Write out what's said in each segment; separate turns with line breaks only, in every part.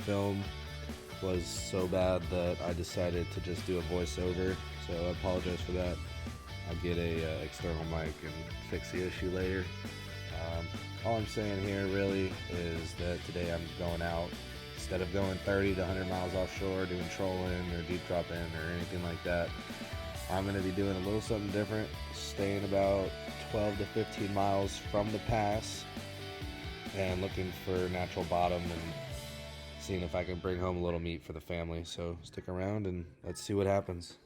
film was so bad that I decided to just do a voiceover, so I apologize for that. I'll get a external mic and fix the issue later. All I'm saying here really is that today I'm going out. Instead of going 30 to 100 miles offshore doing trolling or deep dropping or anything like that, I'm going to be doing a little something different, staying about 12 to 15 miles from the pass and looking for natural bottom and seeing if I can bring home a little meat for the family. So stick around and let's see what happens.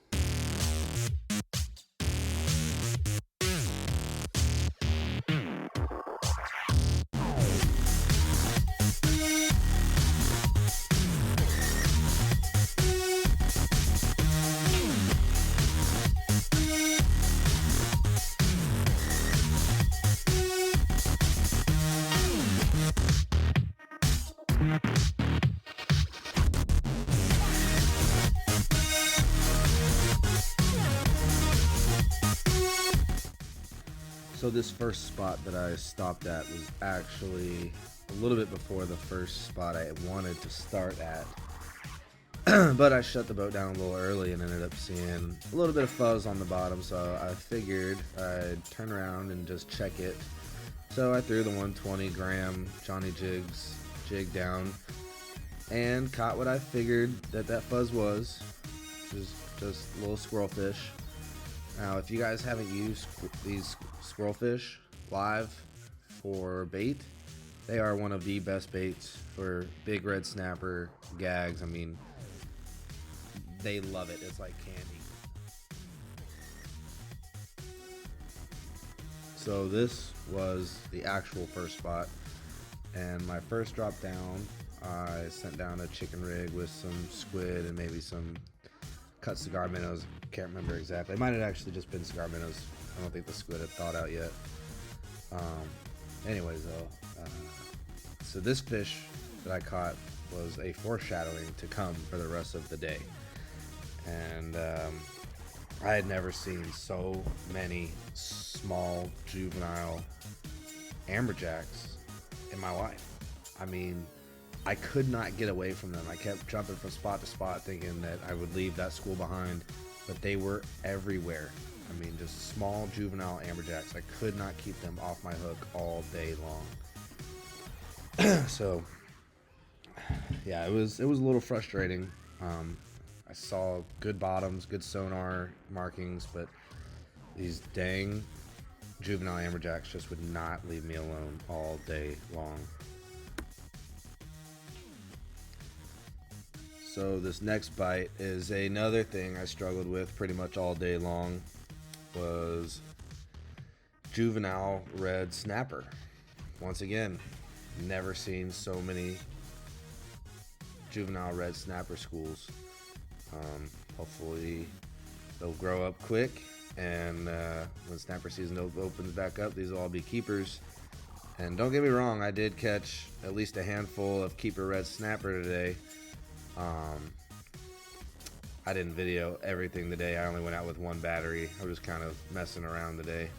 So this first spot that I stopped at was actually a little bit before the first spot I wanted to start at. But I shut the boat down a little early and ended up seeing a little bit of fuzz on the bottom, so I figured I'd turn around and just check it. So I threw the 120 gram Johnny Jigs jig down and caught what I figured that fuzz was, which is just a little squirrel fish. Now, if you guys haven't used these squirrel fish live for bait, they are one of the best baits for big red snapper gags. I mean, they love it. It's like candy. So this was the actual first spot, and my first drop down, I sent down a chicken rig with some squid and maybe some cut cigar minnows. Can't remember exactly. It might have actually just been cigar minnows. I don't think the squid had thawed out yet. Anyways, though, so this fish that I caught was a foreshadowing to come for the rest of the day. And I had never seen so many small juvenile amberjacks in my life. I mean, I could not get away from them. I kept jumping from spot to spot thinking that I would leave that school behind, but they were everywhere. I mean, just small juvenile amberjacks. I could not keep them off my hook all day long. So, yeah, it was a little frustrating. I saw good bottoms, good sonar markings, but these dang juvenile amberjacks just would not leave me alone all day long. So this next bite is another thing I struggled with pretty much all day long, was juvenile red snapper. Once again, never seen so many juvenile red snapper schools. Hopefully they'll grow up quick, and when snapper season opens back up, these will all be keepers. And don't get me wrong, I did catch at least a handful of keeper red snapper today. I didn't video everything today. I only went out with one battery. I was kind of messing around today.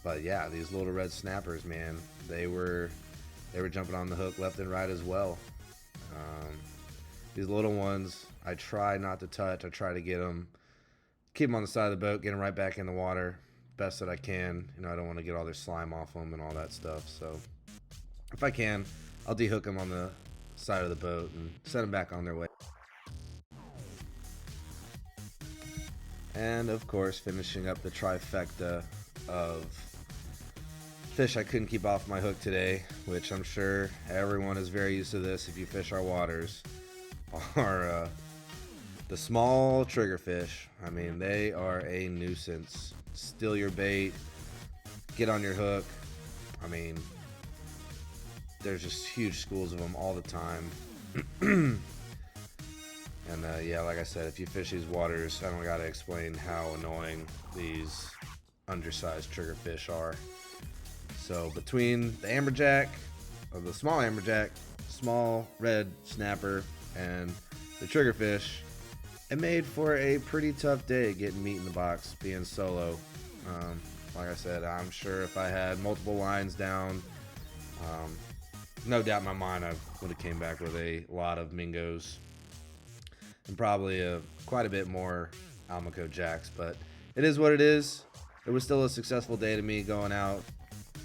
But yeah, these little red snappers, man, they were jumping on the hook left and right as well. These little ones, I try not to touch. I try to keep them on the side of the boat, get them right back in the water best that I can. You know, I don't want to get all their slime off them and all that stuff. So if I can, I'll dehook them on the side of the boat and send them back on their way. And of course, finishing up the trifecta of fish I couldn't keep off my hook today, which I'm sure everyone is very used to this if you fish our waters, are the small triggerfish. I mean, they are a nuisance. Steal your bait, get on your hook. I mean, there's just huge schools of them all the time. And yeah, like I said, if you fish these waters, I don't gotta explain how annoying these undersized triggerfish are. So between the amberjack, or the small amberjack, small red snapper, and the triggerfish, it made for a pretty tough day getting meat in the box, being solo. Like I said, I'm sure if I had multiple lines down, No doubt in my mind I would have came back with a lot of Mingos and probably quite a bit more Almaco Jacks, but it is what it is. It was still a successful day to me going out,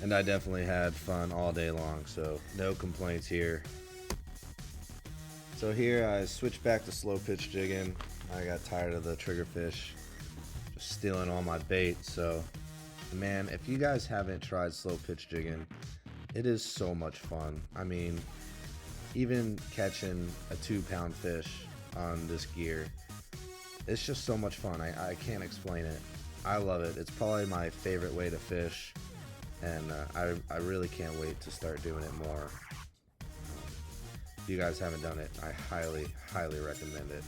and I definitely had fun all day long, so no complaints here. So here I switched back to slow pitch jigging. I got tired of the triggerfish just stealing all my bait, so man, if you guys haven't tried slow pitch jigging, it is so much fun. I mean, even catching a 2-pound fish on this gear, it's just so much fun. I can't explain it. I love it. It's probably my favorite way to fish, and I really can't wait to start doing it more. If you guys haven't done it, I highly, highly recommend it.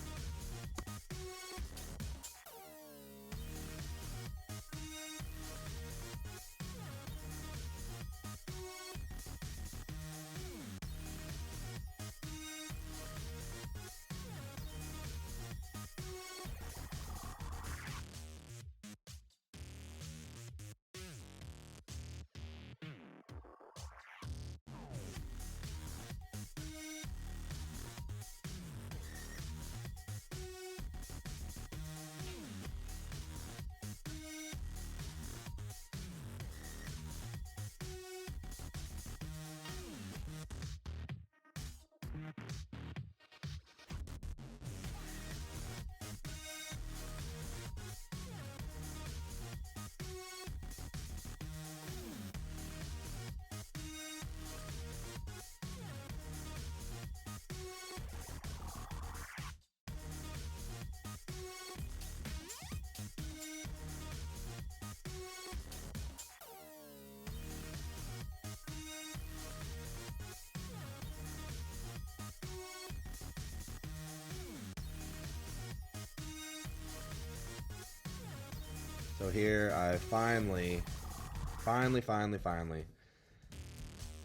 So here I finally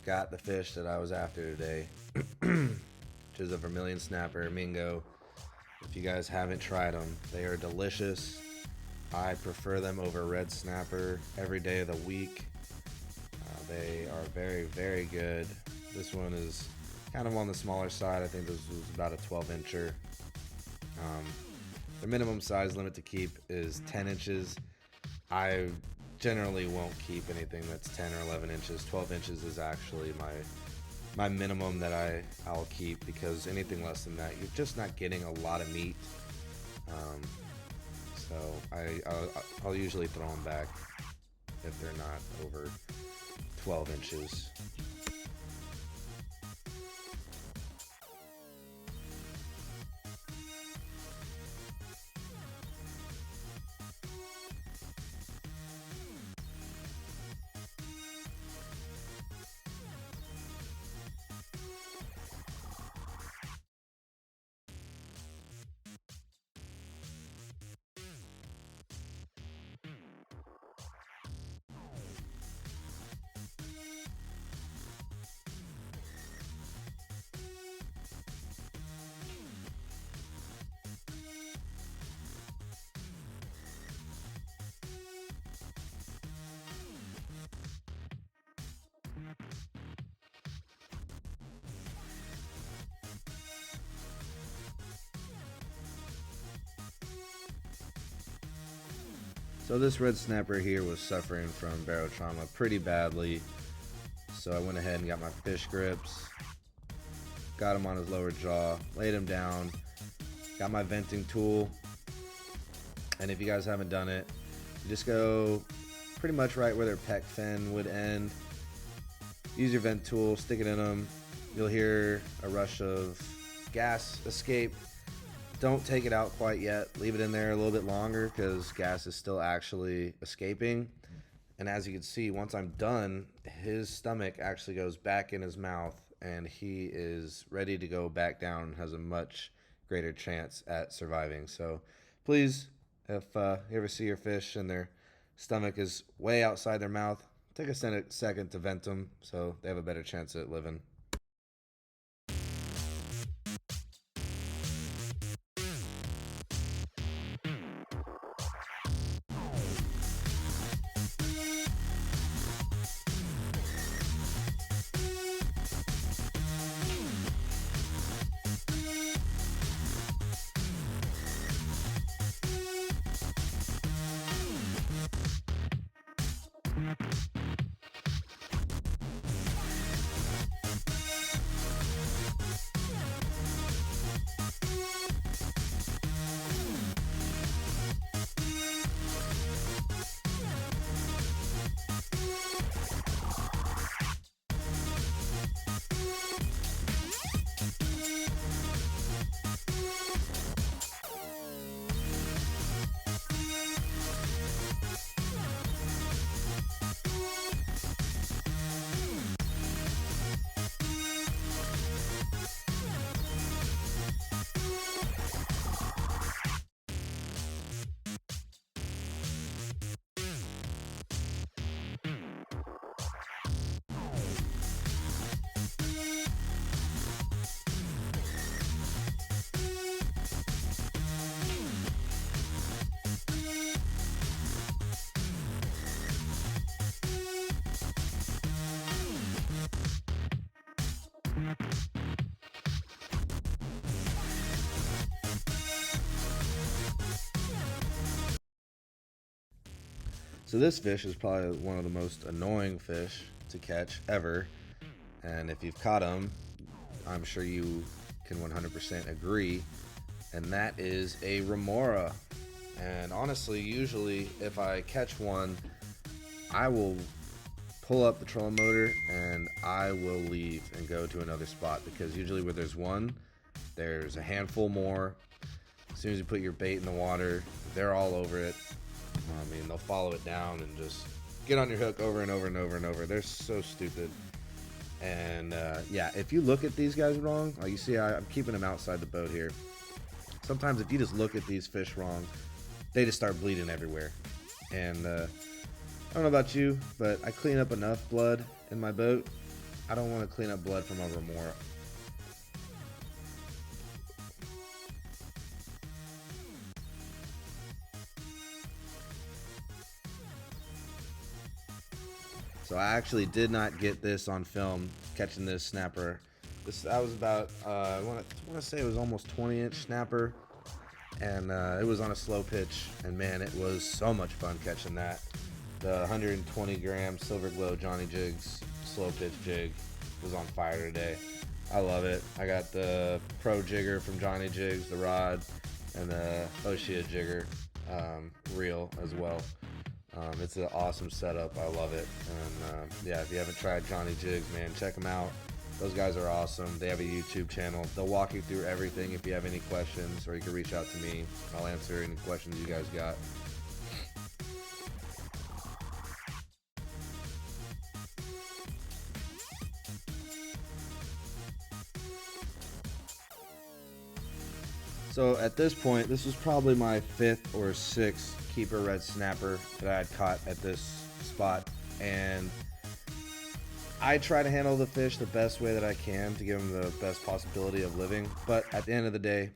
got the fish that I was after today, which is a vermilion snapper, Mingo. If you guys haven't tried them, they are delicious. I prefer them over red snapper every day of the week. They are very, very good. This one is kind of on the smaller side. I think this was about a 12-incher. The minimum size limit to keep is 10 inches. I generally won't keep anything that's 10 or 11 inches. 12 inches is actually my minimum that I'll keep, because anything less than that, you're just not getting a lot of meat. So I'll usually throw them back if they're not over 12 inches. So this red snapper here was suffering from barotrauma pretty badly. So I went ahead and got my fish grips, got him on his lower jaw, laid him down, got my venting tool. And if you guys haven't done it, you just go pretty much right where their pec fin would end. Use your vent tool, stick it in them. You'll hear a rush of gas escape. Don't take it out quite yet. Leave it in there a little bit longer because gas is still actually escaping. And as you can see, once I'm done, his stomach actually goes back in his mouth and he is ready to go back down, has a much greater chance at surviving. So please, if you ever see your fish and their stomach is way outside their mouth, take a second to vent them so they have a better chance at living. So this fish is probably one of the most annoying fish to catch ever. And if you've caught them, I'm sure you can 100% agree. And that is a remora. And honestly, usually if I catch one, I will pull up the trolling motor and I will leave and go to another spot, because usually where there's one, there's a handful more. As soon as you put your bait in the water, they're all over it. I mean, they'll follow it down and just get on your hook over and over and over and over. They're so stupid. And yeah, if you look at these guys wrong, like you see, I'm keeping them outside the boat here. Sometimes if you just look at these fish wrong, they just start bleeding everywhere. And I don't know about you, but I clean up enough blood in my boat. I don't want to clean up blood from a remora. So I actually did not get this on film, catching this snapper. I was about, I want to say it was almost 20-inch snapper, and it was on a slow pitch, and man, it was so much fun catching that. The 120-gram Silver Glow Johnny Jigs slow pitch jig was on fire today. I love it. I got the Pro Jigger from Johnny Jigs, the rod, and the Oshia Jigger reel as well. It's an awesome setup. I love it. And yeah, if you haven't tried Johnny Jigs, man, check them out. Those guys are awesome. They have a YouTube channel. They'll walk you through everything if you have any questions, or you can reach out to me. I'll answer any questions you guys got. So at this point, this was probably my 5th or 6th keeper red snapper that I had caught at this spot, and I try to handle the fish the best way that I can to give them the best possibility of living. But at the end of the day,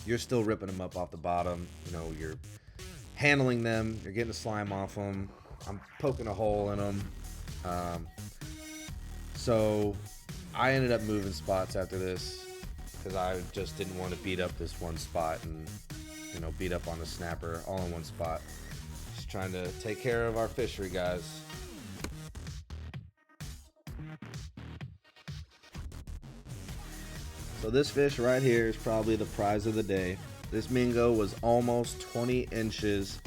you're still ripping them up off the bottom. You know, you're handling them, you're getting the slime off them. I'm poking a hole in them. So I ended up moving spots after this, because I just didn't want to beat up this one spot and, you know, beat up on the snapper all in one spot. Just trying to take care of our fishery, guys. So this fish right here is probably the prize of the day. This mingo was almost 20 inches.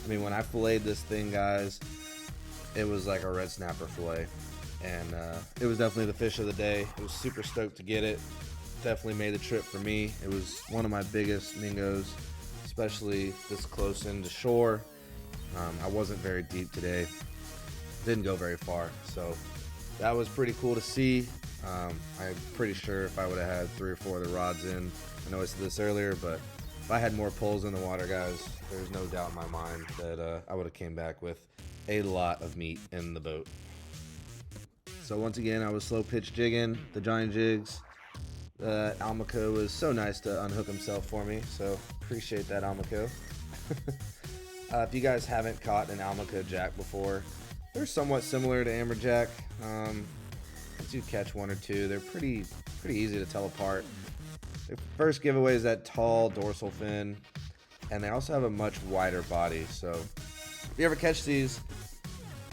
I mean, when I filleted this thing, guys, it was like a red snapper fillet. And it was definitely the fish of the day. I was super stoked to get it. Definitely made the trip for me. It was one of my biggest mingos, especially this close into shore. I wasn't very deep today. Didn't go very far. So that was pretty cool to see. I'm pretty sure if I would have had 3 or 4 of the rods in, I know I said this earlier, but if I had more poles in the water, guys, there's no doubt in my mind that I would have came back with a lot of meat in the boat. So once again, I was slow pitch jigging the Johnny Jigs. Almaco was so nice to unhook himself for me, so appreciate that, Almaco. If you guys haven't caught an Almaco jack before, they're somewhat similar to Amberjack. Once you catch 1 or 2, they're pretty easy to tell apart. Their first giveaway is that tall dorsal fin, and they also have a much wider body. So if you ever catch these,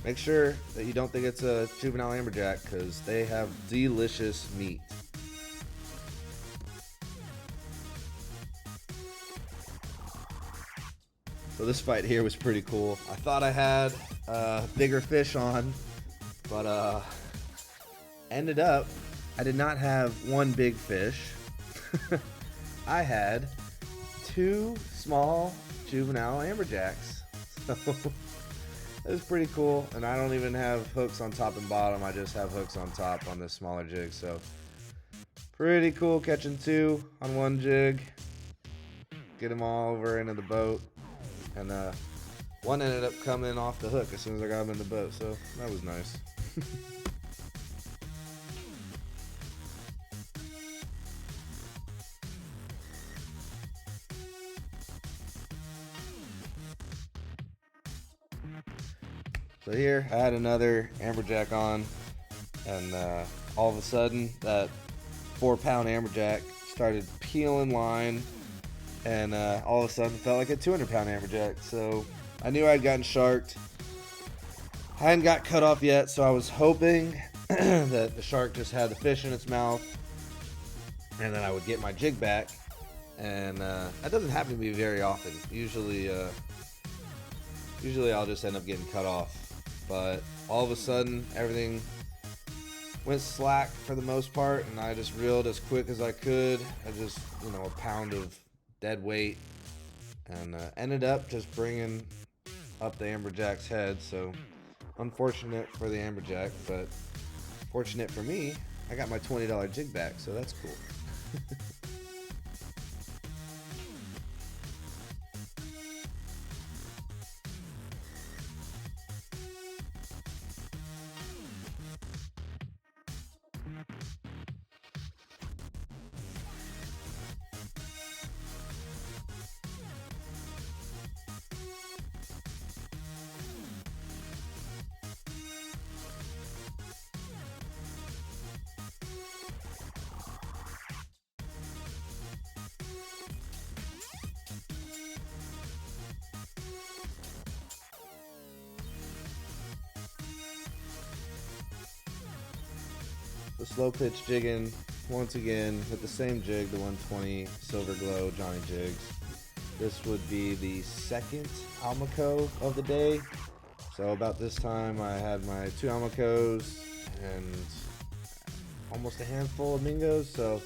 make sure that you don't think it's a juvenile Amberjack, because they have delicious meat. So this fight here was pretty cool. I thought I had bigger fish on, but ended up I did not have one big fish. I had 2 small juvenile Amberjacks. So it was pretty cool, and I don't even have hooks on top and bottom. I just have hooks on top on this smaller jig. So pretty cool catching 2 on 1 jig. Get them all over into the boat. And one ended up coming off the hook as soon as I got him in the boat, so that was nice. So here I had another Amberjack on, and all of a sudden that 4-pound Amberjack started peeling line. And all of a sudden felt like a 200-pound Amberjack. So I knew I'd gotten sharked. I hadn't got cut off yet, so I was hoping that the shark just had the fish in its mouth, and then I would get my jig back. And that doesn't happen to me very often. Usually I'll just end up getting cut off. But all of a sudden, everything went slack for the most part, and I just reeled as quick as I could. I just, a pound of dead weight, and ended up just bringing up the Amberjack's head. So unfortunate for the Amberjack, but fortunate for me, I got my $20 jig back, so that's cool. The slow pitch jigging once again with the same jig, the 120 Silver Glow Johnny Jigs. This would be the second Almaco of the day. So about this time I had my 2 Almacos and almost a handful of Mingos. So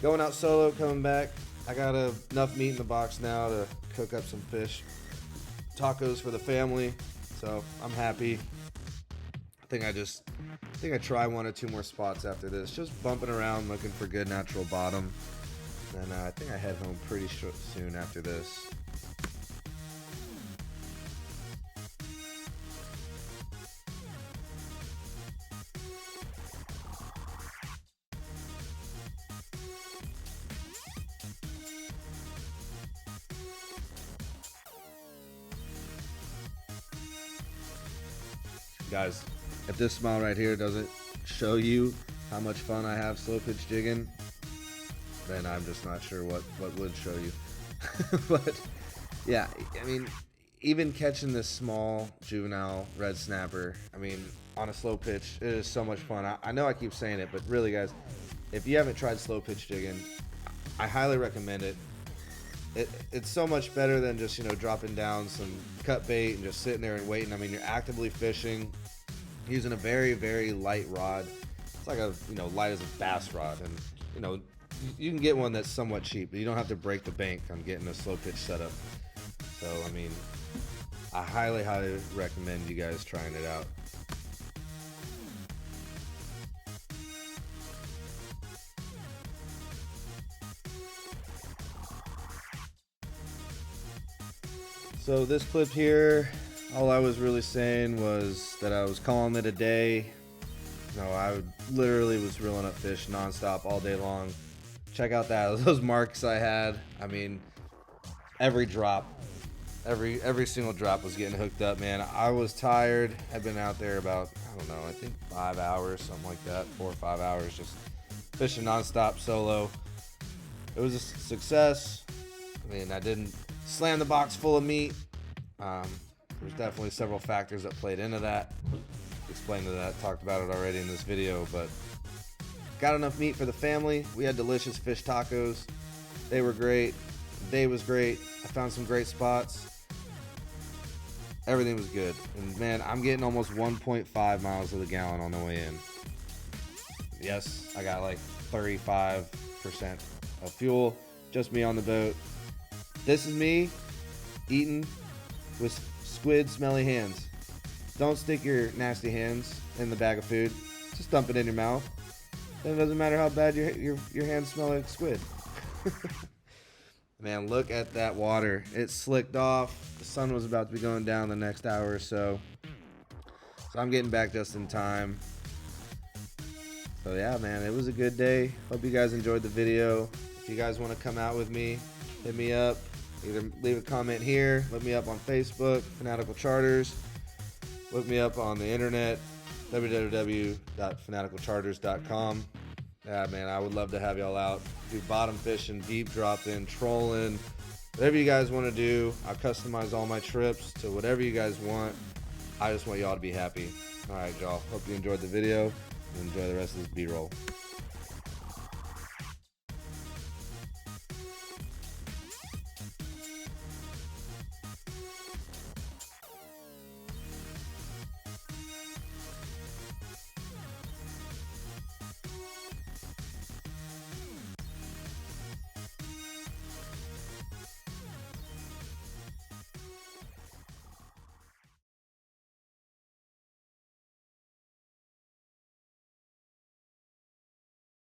going out solo, coming back, I got enough meat in the box now to cook up some fish tacos for the family. So I'm happy. I think I try 1 or 2 more spots after this, just bumping around looking for good natural bottom, and I think I head home pretty soon after this. Guys, if this smile right here doesn't show you how much fun I have slow pitch jigging, then I'm just not sure what would show you. But yeah, I mean, even catching this small juvenile red snapper, I mean, on a slow pitch, it is so much fun. I know I keep saying it, but really guys, if you haven't tried slow pitch jigging, I highly recommend it. It's so much better than just, dropping down some cut bait and just sitting there and waiting. I mean, you're actively fishing using a very, very light rod. It's like light as a bass rod. And, you can get one that's somewhat cheap, but you don't have to break the bank on getting a slow pitch setup. So, I mean, I highly, highly recommend you guys trying it out. So this clip here, all I was really saying was that I was calling it a day. I literally was reeling up fish nonstop all day long. Check out those marks I had. I mean, every drop, every single drop was getting hooked up, man. I was tired. I'd been out there about, I think 5 hours, something like that, 4 or 5 hours, just fishing nonstop solo. It was a success. I mean, I didn't slam the box full of meat. There's definitely several factors that played into that. Explained that, talked about it already in this video, but got enough meat for the family. We had delicious fish tacos. They were great. The day was great. I found some great spots. Everything was good. And man, I'm getting almost 1.5 miles to the gallon on the way in. Yes, I got like 35% of fuel. Just me on the boat. This is me eating with squid smelly hands. Don't stick your nasty hands in the bag of food. Just dump it in your mouth. Then it doesn't matter how bad your hands smell like squid. Man, look at that water. It slicked off. The sun was about to be going down the next hour or so. So I'm getting back just in time. So yeah, man, it was a good day. Hope you guys enjoyed the video. If you guys want to come out with me, hit me up. Either leave a comment here, look me up on Facebook, Fanatical Charters. Look me up on the internet, www.fanaticalcharters.com. Yeah, man, I would love to have y'all out. Do bottom fishing, deep dropping, trolling, Whatever you guys want to do, I customize all my trips to whatever you guys want. I just want y'all to be happy. All right, y'all. Hope you enjoyed the video and enjoy the rest of this B-roll.